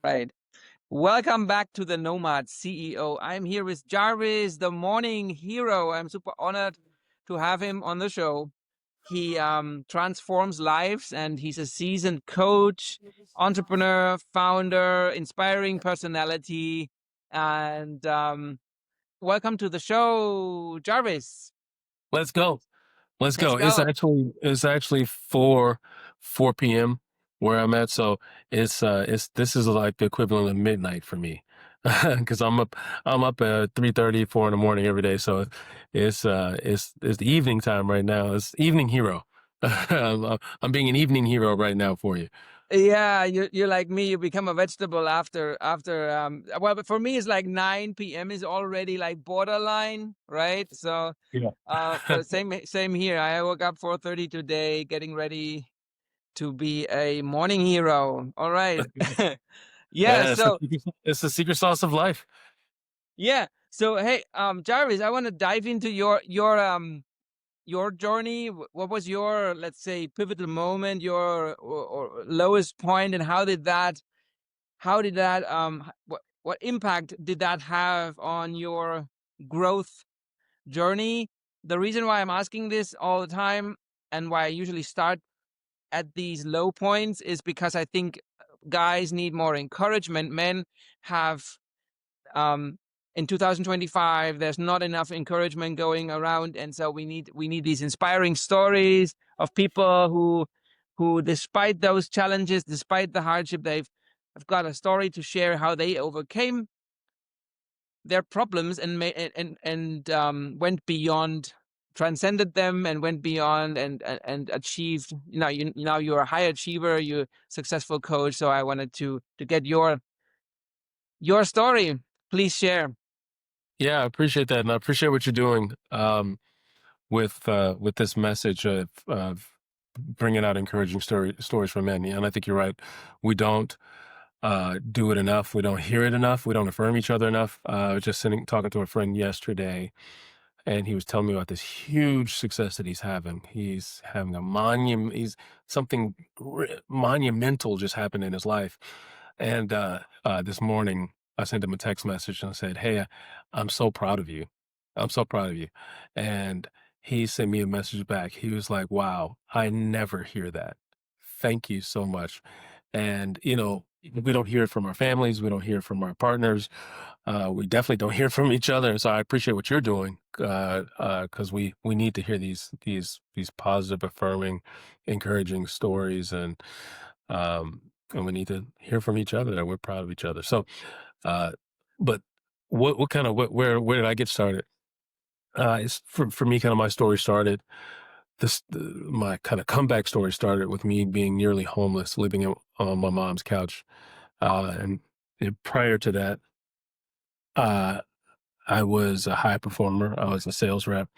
Right. Welcome back to the Nomad CEO. I'm here with Jarvis, the morning hero. I'm super honored to have him on the show. He transforms lives and he's a seasoned coach, entrepreneur, founder, inspiring personality. And welcome to the show, Jarvis. Let's go. Let's Let's go. It's go. actually it's actually 4 p.m. where I'm at, so it's this is like the equivalent of midnight for me. Because I'm up at 3:30, 4 in the morning every day. So it's the evening time right now. It's evening hero. I'm being an evening hero right now for you. Yeah, you're like me. You become a vegetable after. Well, but for me, it's like 9 p.m. is already like borderline, right? So, Yeah. but same here. I woke up 4:30 today, getting ready to be a morning hero. All right. Yeah. Yeah, So it's the secret sauce of life. yeah. So hey, Jarvis, I want to dive into your journey. What was your, let's say, pivotal moment, your or lowest point, and how did that what impact did that have on your growth journey? The reason why I'm asking this all the time and why I usually start at these low points is because I think guys need more encouragement. Men have um in 2025 there's not enough encouragement going around, and so we need these inspiring stories of people who despite those challenges, despite the hardship, they've have got a story to share how they overcame their problems and went beyond, transcended them, and went beyond and achieved. Now you're a high achiever, you're a successful coach. So I wanted to get your story. Please share. Yeah, I appreciate that, and I appreciate what you're doing. With this message of bringing out encouraging stories from men. And I think you're right. We don't do it enough. We don't hear it enough. We don't affirm each other enough. I was just sitting talking to a friend yesterday, and he was telling me about this huge success that he's having. He's having a monument. He's something monumental just happened in his life. And this morning, I sent him a text message and I said, "Hey, I'm so proud of you. I'm so proud of you." And he sent me a message back. He was like, "Wow, I never hear that. Thank you so much." And we don't hear it from our families. We don't hear it from our partners. We definitely don't hear from each other. So I appreciate what you're doing because we need to hear these positive, affirming, encouraging stories, and we need to hear from each other that we're proud of each other. So, uh, but what kind of where did I get started? It's for me, kind of my story started. My kind of comeback story started with me being nearly homeless, living on my mom's couch, and prior to that. Uh, I was a high performer. I was a sales rep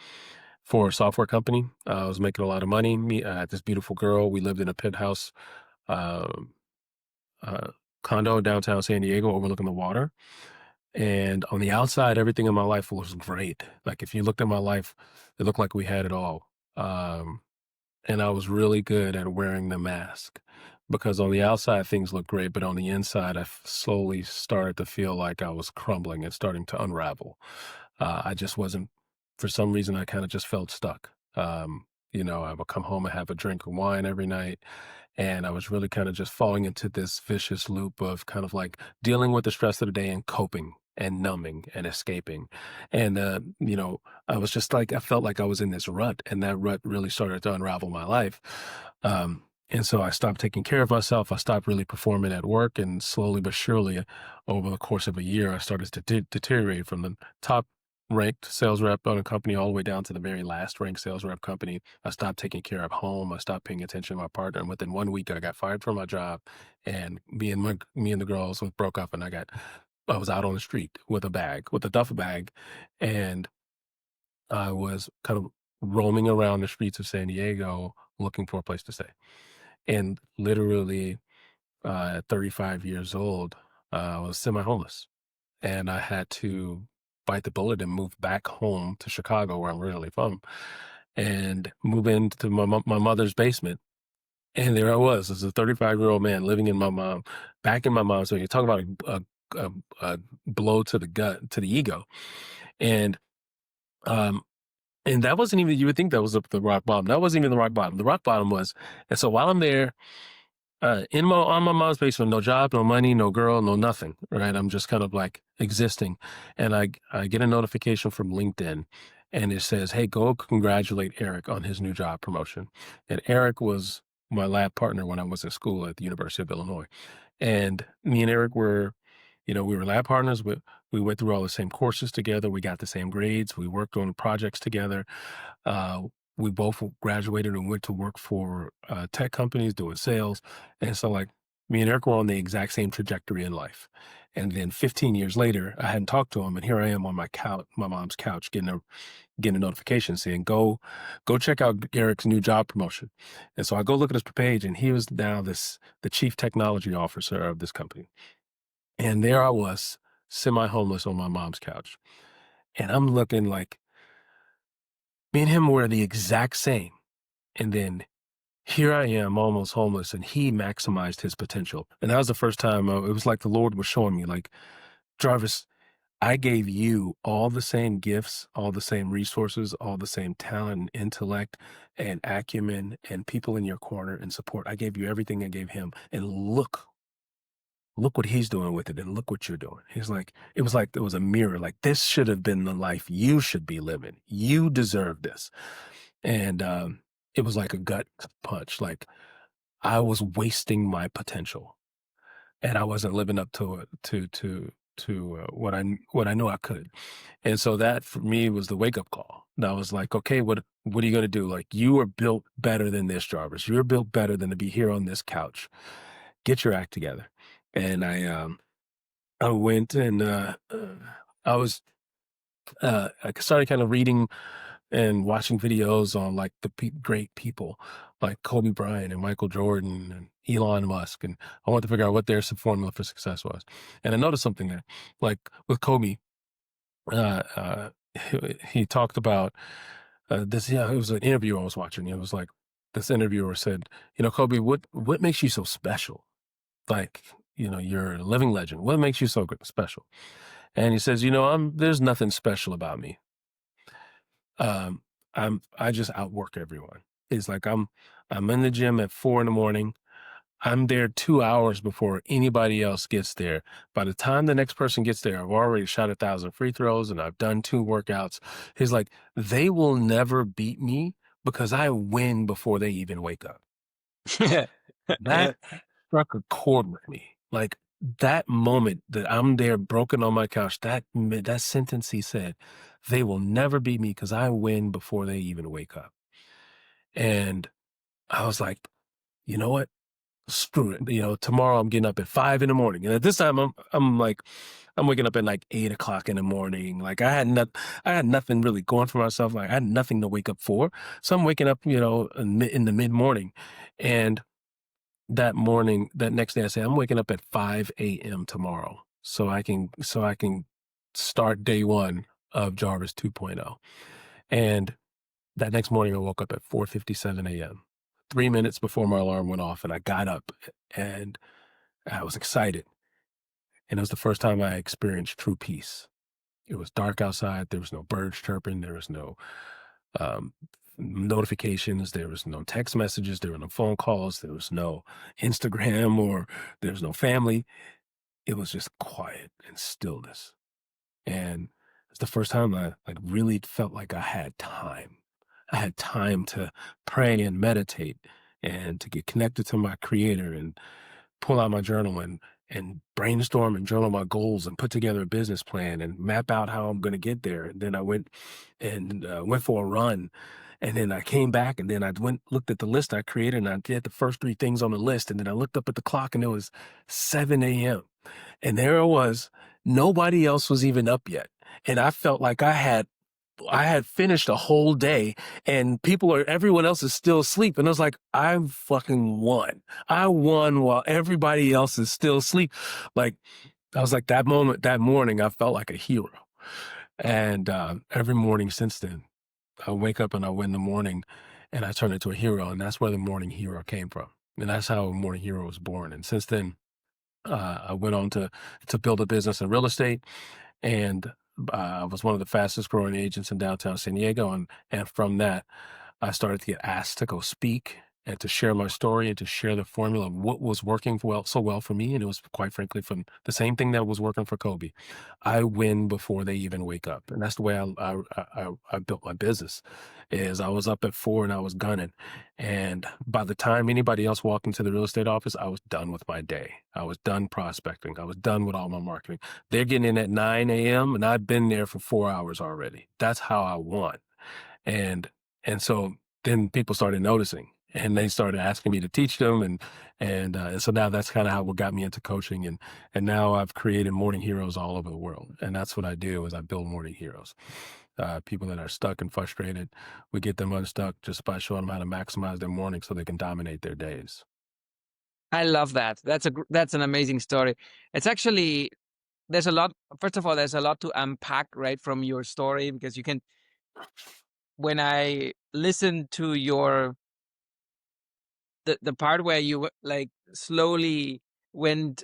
for a software company. I was making a lot of money. I had this beautiful girl. We lived in a penthouse um, uh, condo downtown San Diego, overlooking the water. And on the outside, everything in my life was great. Like if you looked at my life, it looked like we had it all. And I was really good at wearing the mask because on the outside things looked great, but on the inside, slowly started to feel like I was crumbling and starting to unravel. I just wasn't, for some reason, I kind of just felt stuck. I would come home and have a drink of wine every night. And I was really kind of just falling into this vicious loop of kind of like dealing with the stress of the day and coping and numbing and escaping. And, I was just like, I felt like I was in this rut, and that rut really started to unravel my life. And so I stopped taking care of myself. I stopped really performing at work, and slowly but surely, over the course of a year, I started to deteriorate from the top ranked sales rep on a company all the way down to the very last ranked sales rep company. I stopped taking care of home. I stopped paying attention to my partner, and within 1 week, I got fired from my job, and me and the girls broke up, and I was out on the street with a bag, with a duffel bag, and I was kind of roaming around the streets of San Diego looking for a place to stay. And literally, at 35 years old, I was semi-homeless, and I had to bite the bullet and move back home to Chicago, where I'm originally from, and move into my mother's basement. And there I was as a 35-year-old man living in my mom back in my mom's. So you're talking about a blow to the gut, to the ego. And, um, and that wasn't even, you would think that was the rock bottom. That wasn't even the rock bottom. The rock bottom was, and so while I'm there, in my on my mom's basement, no job, no money, no girl, no nothing, right? I'm just kind of like existing, and I get a notification from LinkedIn, and it says, "Hey, go congratulate Eric on his new job promotion." And Eric was my lab partner when I was at school at the University of Illinois, and me and Eric were, we were lab partners. We went through all the same courses together. We got the same grades. We worked on projects together. Uh, we both graduated and went to work for tech companies doing sales. And so, like, me and Eric were on the exact same trajectory in life. And then 15 years later, I hadn't talked to him, and here I am on my couch, my mom's couch, getting a notification saying, "Go check out Eric's new job promotion." And so I go look at his page, and he was now the chief technology officer of this company. And there I was, semi homeless on my mom's couch, and I'm looking like me and him were the exact same. And then here I am, almost homeless, and he maximized his potential. And that was the first time it was like the Lord was showing me, like, Jarvis, I gave you all the same gifts, all the same resources, all the same talent and intellect and acumen and people in your corner and support. I gave you everything I gave him. And look what he's doing with it. And look what you're doing. He's like it was a mirror. Like, this should have been the life you should be living. You deserve this. And it was like a gut punch. Like, I was wasting my potential, and I wasn't living up to it to what I knew I could. And so that for me was the wake up call. And I was like, okay, what are you gonna do? Like, you are built better than this, Jarvis. You're built better than to be here on this couch. Get your act together. And I went and I was I started kind of reading and watching videos on, like, the great people like Kobe Bryant and Michael Jordan and Elon Musk, and I wanted to figure out what their formula for success was. And I noticed something there, like with Kobe, uh, uh, he talked about this. Yeah, it was an interview I was watching. It was like this interviewer said, Kobe, what makes you so special? Like, you're a living legend. What makes you so special? And he says, there's nothing special about me. Um, I just outwork everyone. It's like I'm in the gym at 4 in the morning. I'm there 2 hours before anybody else gets there. By the time the next person gets there, I've already shot 1,000 free throws and I've done 2 workouts. He's like, they will never beat me because I win before they even wake up. That struck a chord with me. Like, that moment that I'm there broken on my couch, that sentence he said, "They will never beat me because I win before they even wake up." And I was like, "You know what? Screw it. Tomorrow I'm getting up at 5 in the morning." And at this time I'm like, I'm waking up at like 8 o'clock in the morning. Like, I had nothing really going for myself. Like, I had nothing to wake up for. So I'm waking up, in the mid morning. And that next day, I say, I'm waking up at 5 a.m. tomorrow so I can start day one of Jarvis 2.0. And that next morning, I woke up at 4:57 a.m., 3 minutes before my alarm went off, and I got up and I was excited. And it was the first time I experienced true peace. It was dark outside. There was no birds chirping. There was no um, notifications. There was no text messages. There were no phone calls. There was no Instagram, or there was no family. It was just quiet and stillness. And it's the first time I, like, really felt like I had time. I had time to pray and meditate and to get connected to my creator and pull out my journal and brainstorm and journal my goals and put together a business plan and map out how I'm going to get there. And then I went for a run, and then I came back, and then I went looked at the list I created, and I did the first 3 things on the list, and then I looked up at the clock, and it was 7 a.m. And there it was. Nobody else was even up yet, and I felt like I had finished a whole day, and everyone else is still asleep. And I was like, I fucking won. I won while everybody else is still asleep. Like, I was like, that morning, I felt like a hero. And every morning since then, I wake up and I win the morning and I turn into a hero. And that's where the morning hero came from. And that's how Morning Hero was born. And since then, I went on to build a business in real estate, and I was one of the fastest growing agents in downtown San Diego. And from that, I started to get asked to go speak and to share my story and to share the formula of what was working so well for me. And it was quite frankly from the same thing that was working for Kobe. I win before they even wake up, and that's the way I built my business. Is I was up at 4 and I was gunning, and by the time anybody else walked into the real estate office, I was done with my day. I was done prospecting. I was done with all my marketing. They're getting in at 9 a.m. and I've been there for 4 hours already. That's how I won. And and so then people started noticing, and they started asking me to teach them, and so now that's kind of how what got me into coaching, and now I've created morning heroes all over the world, and that's what I do is I build morning heroes. People that are stuck and frustrated, we get them unstuck just by showing them how to maximize their morning so they can dominate their days. I love that. That's an amazing story. It's actually there's a lot. First of all, there's a lot to unpack right from your story because you can. When I listen to your the part where you like slowly went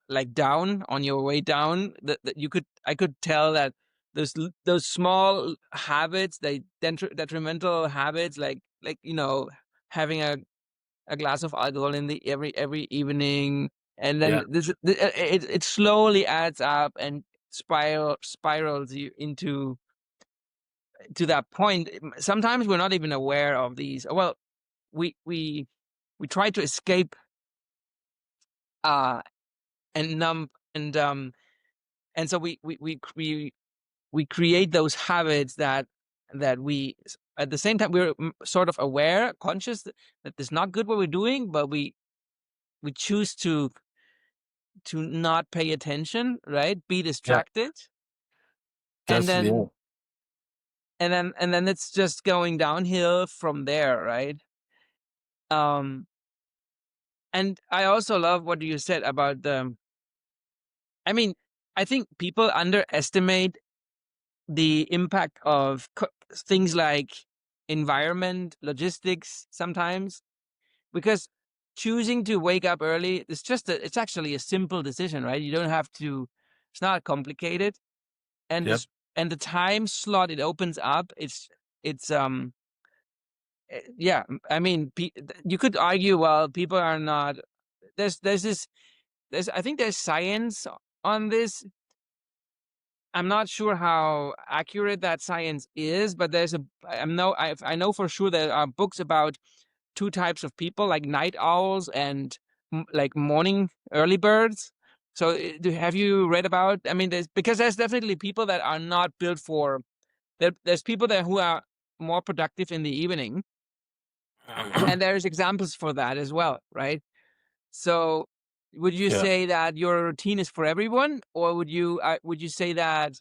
like down on your way down, that you could I could tell that those small habits, they detrimental habits, like having a glass of alcohol in the every evening, and Yeah, then it slowly adds up and spirals you into to that point. Sometimes we're not even aware of these. Well, we we we try to escape uh and numb and so we create those habits that we at the same time we're sort of aware, conscious that it's not good what we're doing, but we choose to not pay attention, right? Be yeah, distracted, and yeah. then it's just going downhill from there, right? Um, and I also love what you said about the. I mean, I think people underestimate the impact of things like environment, logistics sometimes, because choosing to wake up early is it's actually a simple decision, right? You don't have to, it's not complicated. And Yep. this, and the time slot it opens up, it's yeah, I mean, you could argue, well, people are not, there's this, I think there's science on this. I'm not sure how accurate that science is, but I know for sure there are books about two types of people, like night owls and like morning early birds. So, have you read about? I mean, there's definitely people that are not built for. There's people there who are more productive in the evening, and there's examples for that as well, right? So, would you Yeah. say that your routine is for everyone, or would you say that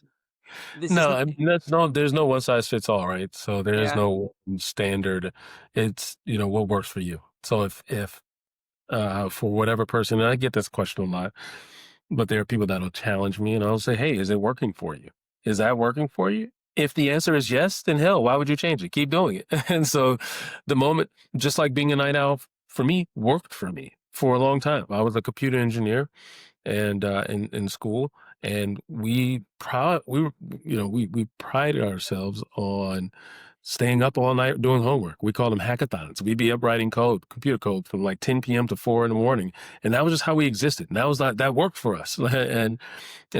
this is No, I mean, that's no there's no one size fits all, right? So there is yeah. no standard. It's, what works for you. So if for whatever person, and I get this question a lot, but there are people that'll challenge me and I'll say, "Hey, is it working for you? Is that working for you?" If the answer is yes, then hell, why would you change it? Keep doing it. And so the moment, just like being a night owl for me, worked for me for a long time. I was a computer engineer and in school, and we prided ourselves on staying up all night doing homework. We called them hackathons. We'd be up writing code, computer code, from like 10 p.m. to 4 in the morning, and that was just how we existed. And that worked for us. And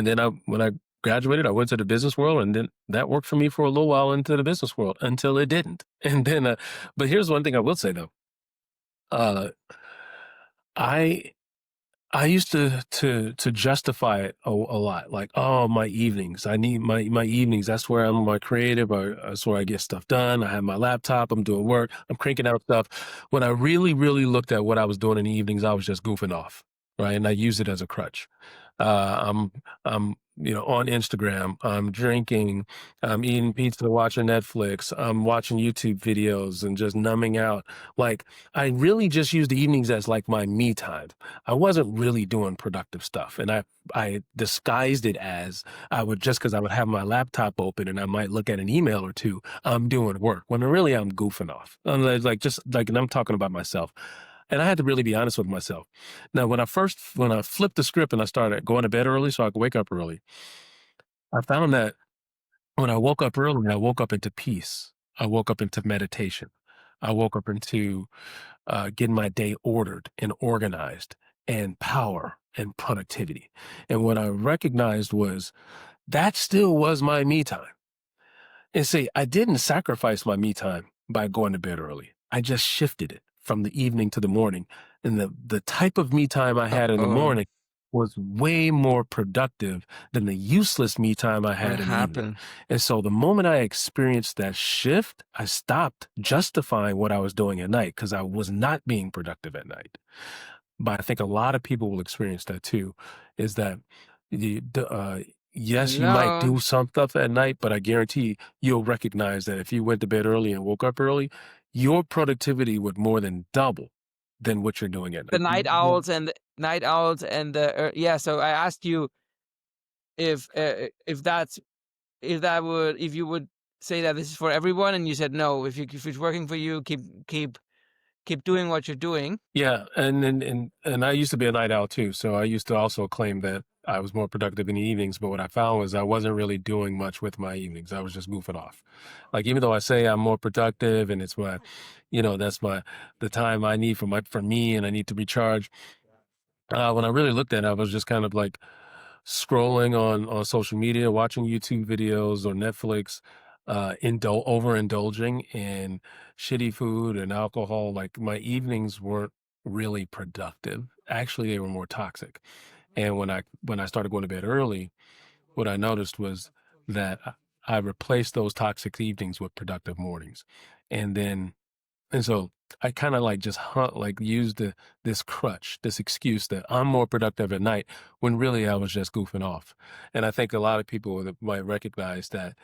then when I graduated, I went to the business world, and then that worked for me for a little while into the business world until it didn't. And then, but here's one thing I will say though. Uh, I I used to justify it a lot, like, "Oh, my evenings. I need my evenings. That's where I'm more creative, or that's where I get stuff done. I have my laptop, I'm doing work, I'm cranking out stuff." When I really, really looked at what I was doing in the evenings, I was just goofing off, right? And I used it as a crutch. I'm on Instagram. I'm drinking. I'm eating pizza, watching Netflix. I'm watching YouTube videos and just numbing out. Like I really just use the evenings as like my me time. I wasn't really doing productive stuff, and I disguised it as I would just because I would have my laptop open and I might look at an email or two. I'm doing work when really I'm goofing off. Like just like, and I'm talking about myself. And I had to really be honest with myself. Now, when I flipped the script and I started going to bed early so I could wake up early, I found that when I woke up early, I woke up into peace. I woke up into meditation. I woke up into getting my day ordered and organized and power and productivity. And what I recognized was that still was my me time. And see, I didn't sacrifice my me time by going to bed early. I just shifted it from the evening to the morning. And the type of me time I had in the Oh, morning was way more productive than the useless me time I what had in the evening. happened? And so the moment I experienced that shift, I stopped justifying what I was doing at night because I was not being productive at night. But I think a lot of people will experience that too, is that yes, you might No, do some stuff at night, but I guarantee you'll recognize that if you went to bed early and woke up early, your productivity would more than double than what you're doing at the night. night owls and the yeah. So I asked you if that's if you would say that this is for everyone, and you said no. If it's working for you, keep doing what you're doing. Yeah, and I used to be a night owl too, so I used to also claim that I was more productive in the evenings, but what I found was I wasn't really doing much with my evenings. I was just goofing off. Like even though I say I'm more productive and it's my, that's the time I need for me and I need to recharge. When I really looked at it, I was just kind of like scrolling on social media, watching YouTube videos or Netflix, overindulging in shitty food and alcohol. Like my evenings weren't really productive. Actually, they were more toxic. And when I started going to bed early, what I noticed was that I replaced those toxic evenings with productive mornings. And then and so I kinda like just like used this crutch, this excuse that I'm more productive at night when really I was just goofing off. And I think a lot of people that might recognize that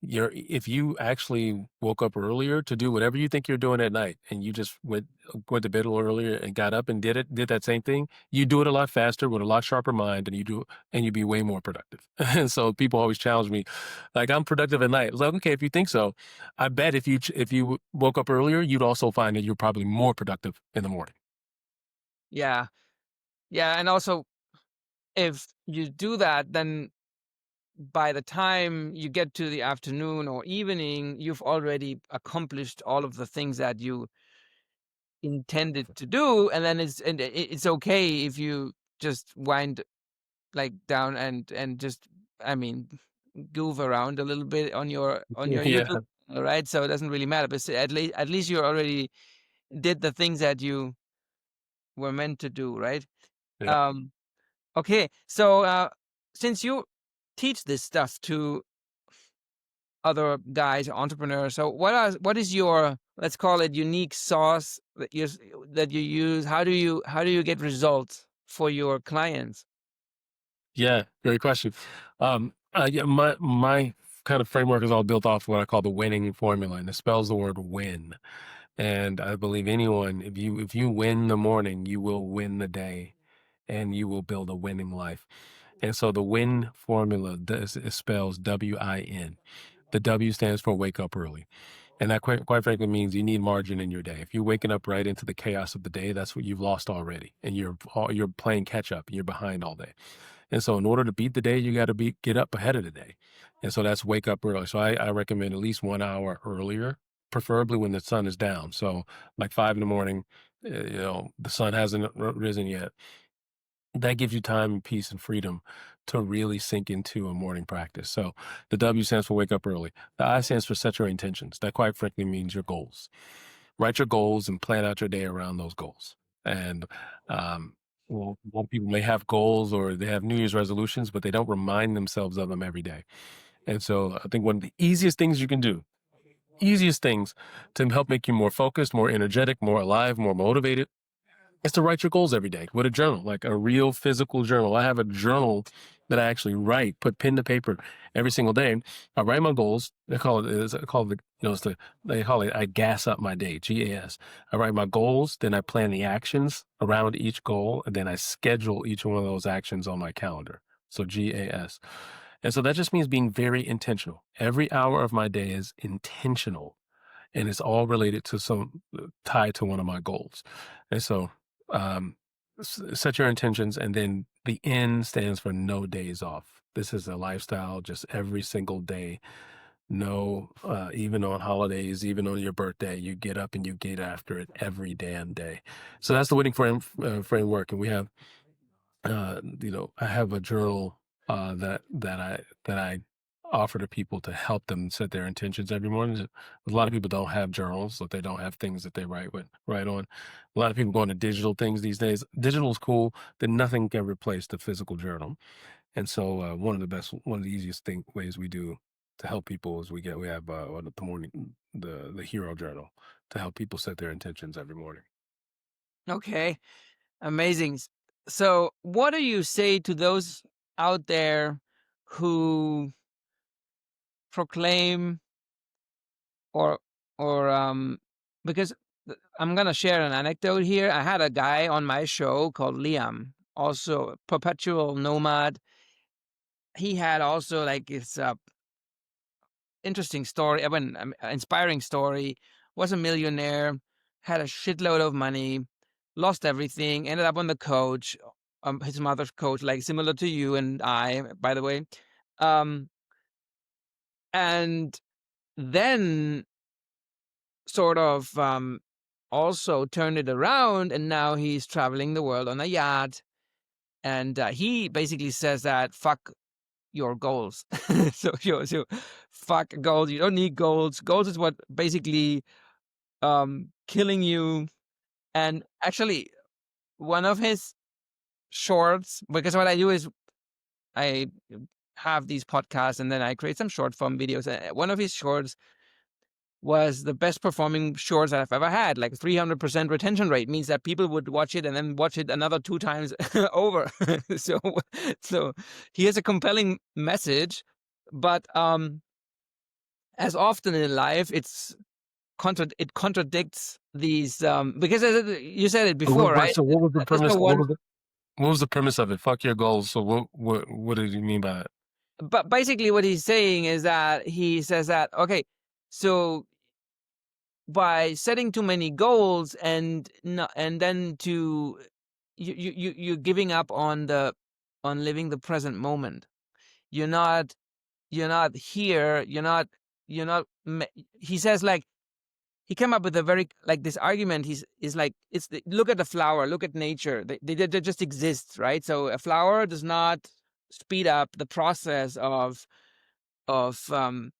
if you actually woke up earlier to do whatever you think you're doing at night and you just went to bed a little earlier and got up and did that same thing, you do it a lot faster with a lot sharper mind and you'd be way more productive. And so people always challenge me, like I'm productive at night. It's like, okay, if you think so, I bet if you woke up earlier, you'd also find that you're probably more productive in the morning. Yeah, yeah, and also if you do that, then by the time you get to the afternoon or evening, you've already accomplished all of the things that you intended to do, and then it's okay if you just wind like down and just I mean goof around a little bit on your YouTube, Yeah, all right? So it doesn't really matter, but at least you already did the things that you were meant to do, right? yeah. Um, okay, so since you teach this stuff to other guys, entrepreneurs. So what is your, let's call it, unique sauce that you use? How do you get results for your clients? Yeah, great question. Yeah, my kind of framework is all built off what I call the winning formula, and it spells the word win. And I believe anyone, if you win the morning, you will win the day, and you will build a winning life. And so the win formula it spells WIN. The W stands for wake up early. And that quite frankly means you need margin in your day. If you're waking up right into the chaos of the day, that's what you've lost already. And you're playing catch up. You're behind all day. And so in order to beat the day, you got to get up ahead of the day. And so that's wake up early. So I recommend at least 1 hour earlier, preferably when the sun is down. So like 5 in the morning, the sun hasn't risen yet. That gives you time and peace and freedom to really sink into a morning practice. So the W stands for wake up early. The I stands for set your intentions. That quite frankly means your goals. Write your goals and plan out your day around those goals. And well, people may have goals or they have New Year's resolutions, but they don't remind themselves of them every day. And so I think one of the easiest things you can do, easiest things to help make you more focused, more energetic, more alive, more motivated Is to write your goals every day with a journal, like a real physical journal. I have a journal that I actually write, put pen to paper every single day. I write my goals. They call it, it's called the, it's the, they call it, I gas up my day, GAS. I write my goals, then I plan the actions around each goal, and then I schedule each one of those actions on my calendar. So GAS. And so that just means being very intentional. Every hour of my day is intentional and it's all related to tied to one of my goals. And so, um, set your intentions, and then the N stands for no days off. This is a lifestyle, just every single day. No, even on holidays, even on your birthday, you get up and you get after it every damn day. So that's the framework, and we have I have a journal that I offer to people to help them set their intentions every morning. A lot of people don't have journals, so they don't have things that they write on. A lot of people go into digital things these days. Digital is cool, then nothing can replace the physical journal. And so one of the easiest ways we do to help people is we have the morning the hero journal to help people set their intentions every morning. Okay, amazing. So, what do you say to those out there who proclaim or or because I'm gonna share an anecdote here. I had a guy on my show called Liam, also a perpetual nomad. He had also like his interesting story, inspiring story. Was a millionaire, had a shitload of money, lost everything, ended up on the coach, his mother's coach, like similar to you and I, by the way. Um, and then sort of also turned it around, and now he's traveling the world on a yacht. And he basically says that fuck your goals. So fuck goals. You don't need goals. Goals is what basically killing you. And actually, one of his shorts, because what I do is I have these podcasts and then I create some short form videos. One of his shorts was the best performing shorts that I've ever had. Like 300% retention rate means that people would watch it and then watch it another 2 times over. so, so he has a compelling message, but as often in life, it contradicts these because you said it So what, before, what- right? so what was the There's no premise? one. What was the premise of it? Fuck your goals. So what did you mean by that? But basically, what he's saying is that he says that okay, so by setting too many goals and then you're giving up on living the present moment. You're not here. You're not. He says like he came up with a very like this argument. Is like look at the flower, look at nature. They just exist, right? So a flower does not speed up the process of um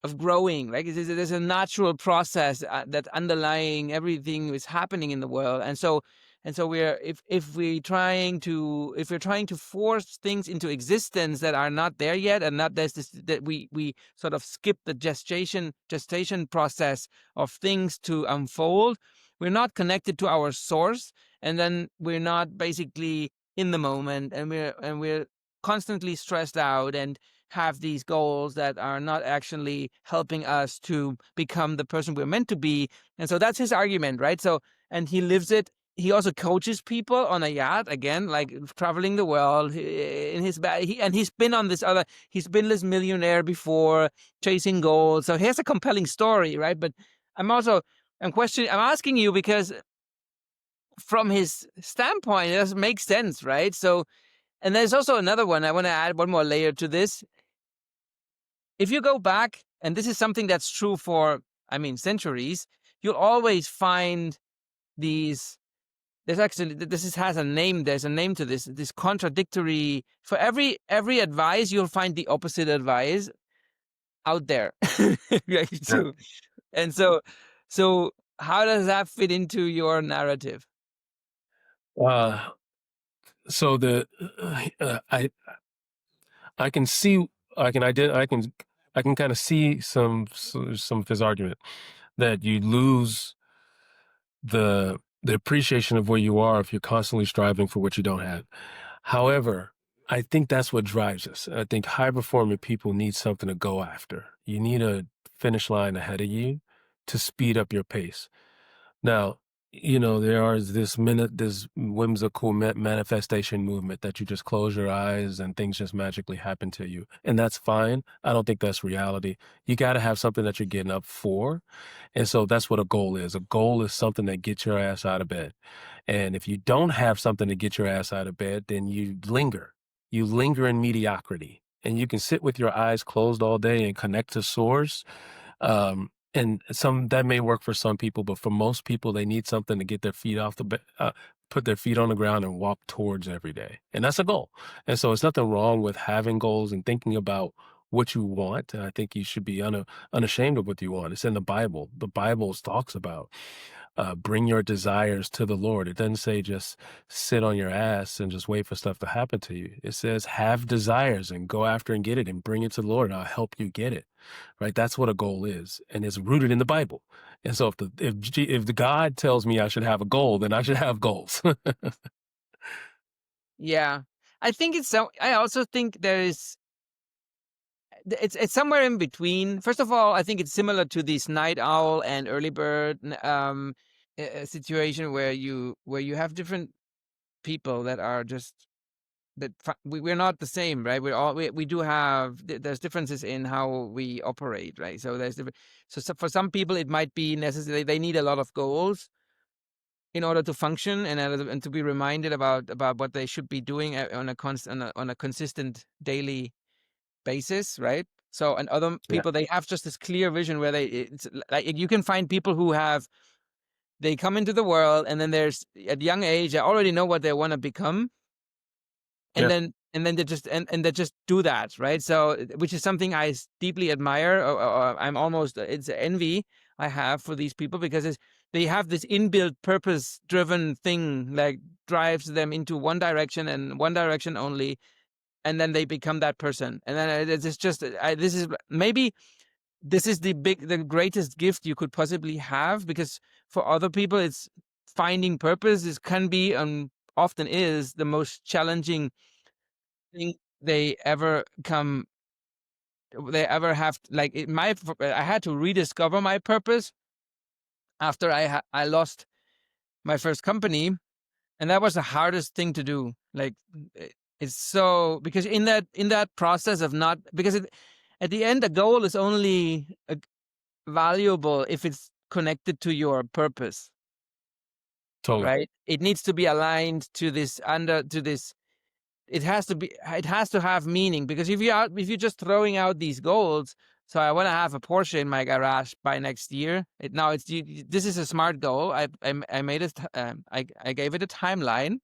of growing. Like there's a natural process that underlying everything is happening in the world, and so we're if we're trying to force things into existence that are not there yet, and not there's this that we sort of skip the gestation process of things to unfold. We're not connected to our source, and then we're not basically in the moment, and we're constantly stressed out and have these goals that are not actually helping us to become the person we're meant to be. And so that's his argument, right? So, and he lives it. He also coaches people on a yacht again, like traveling the world in his bag. And he's been on he's been this millionaire before, chasing goals. So he has a compelling story, right? But I'm also, I'm asking you because from his standpoint, it doesn't make sense, right? So, and there's also another one. I want to add one more layer to this. If you go back, and this is something that's true for, centuries, you'll always find these. Has a name. There's a name to this. This contradictory. For every advice, you'll find the opposite advice out there. Right? Yeah. And so, so how does that fit into your narrative? Uh, so I can see I can kind of see some of his argument that you lose the the appreciation of where you are if you're constantly striving for what you don't have. However, I think that's what drives us. I think high performing people need something to go after. You need a finish line ahead of you to speed up your pace. Now, there are this whimsical manifestation movement that you just close your eyes and things just magically happen to you. And that's fine. I don't think that's reality. You got to have something that you're getting up for. And so that's what a goal is. A goal is something that gets your ass out of bed. And if you don't have something to get your ass out of bed, then you linger. You linger in mediocrity. And you can sit with your eyes closed all day and connect to source, and some that may work for some people, but for most people, they need something to get their feet off the bed, put their feet on the ground and walk towards every day. And that's a goal. And so it's nothing wrong with having goals and thinking about what you want. And I think you should be unashamed of what you want. It's in the Bible. The Bible talks about bring your desires to the Lord. It doesn't say just sit on your ass and just wait for stuff to happen to you. It says have desires and go after and get it and bring it to the Lord, and I'll help you get it. Right? That's what a goal is, and it's rooted in the Bible. And so if the God tells me I should have a goal, then I should have goals. Yeah. I think it's so I also think there is it's somewhere in between. First of all, I think it's similar to this night owl and early bird situation where you have different people that are just we're not the same, right? We do have there's differences in how we operate, right? So there's different. So for some people, it might be necessary. They need a lot of goals in order to function and to be reminded about what they should be doing on a consistent daily basis, right? So and other Yeah, people they have just this clear vision where it's like you can find people who have they come into the world and then there's at young age they already know what they want to become and yeah, then they just do that, right? So which is something I deeply admire, or I'm almost it's envy I have for these people because they have this inbuilt purpose driven thing like drives them into one direction and one direction only, and then they become that person, and then it's just this is maybe this is the greatest gift you could possibly have, because for other people it's finding purpose is can be and often is the most challenging thing they ever have. Like I had to rediscover my purpose after I lost my first company, and that was the hardest thing to do. Like it's so because in that process of not because at the end the goal is only valuable if it's connected to your purpose, totally. right? It needs to be aligned to this. It has to have meaning, because if you're just throwing out these goals, so I want to have a Porsche in my garage by next year. This is a smart goal. I made it. I gave it a timeline.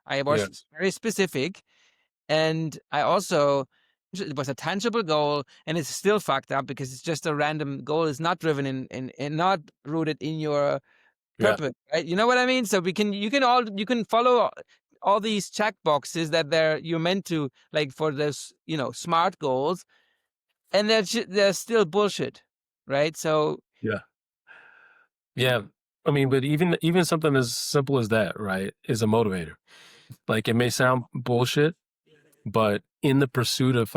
I was Yes. very specific, and I also it was a tangible goal, and it's still fucked up because it's just a random goal. It's not driven in not rooted in your Yeah. purpose, right? You know what I mean? So you can follow all these check boxes that you're meant to like for this, smart goals, and they're still bullshit, right? So Yeah. Yeah. I mean, but even something as simple as that, right, is a motivator. Like it may sound bullshit, but in the pursuit of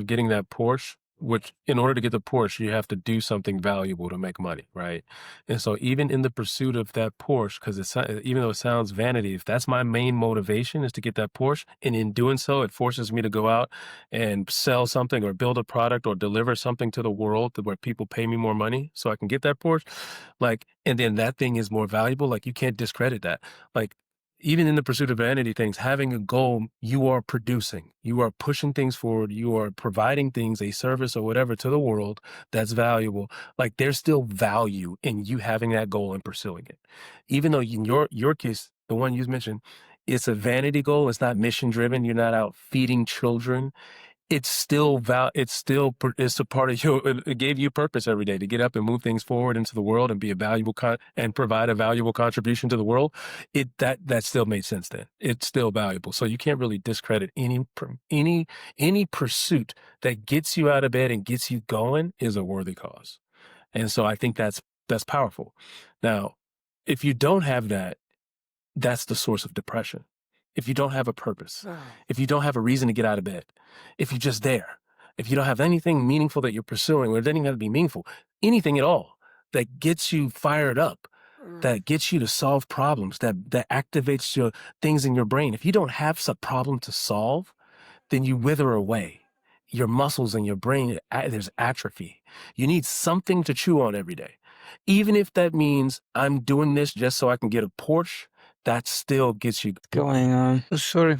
getting that Porsche, which in order to get the Porsche, you have to do something valuable to make money, right? And so even in the pursuit of that Porsche, because even though it sounds vanity, if that's my main motivation is to get that Porsche, and in doing so, it forces me to go out and sell something or build a product or deliver something to the world where people pay me more money so I can get that Porsche, like, and then that thing is more valuable. Like you can't discredit that. Like even in the pursuit of vanity things, having a goal, you are producing, you are pushing things forward, you are providing things, a service or whatever to the world that's valuable. Like there's still value in you having that goal and pursuing it. Even though in your case, the one you mentioned, it's a vanity goal, it's not mission driven, you're not out feeding children, it's a part of your it gave you purpose every day to get up and move things forward into the world and be a valuable and provide a valuable contribution to the world. That still made sense then. It's still valuable. So you can't really discredit any pursuit that gets you out of bed and gets you going is a worthy cause. And so I think that's powerful. Now, if you don't have that, that's the source of depression. If you don't have a purpose, if you don't have a reason to get out of bed, if you're just there, if you don't have anything meaningful that you're pursuing, or it doesn't even have to be meaningful, anything at all that gets you fired up, that gets you to solve problems, that activates your things in your brain. If you don't have some problem to solve, then you wither away. Your muscles and your brain, there's atrophy. You need something to chew on every day. Even if that means I'm doing this just so I can get a Porsche, that still gets you Going on. Sorry.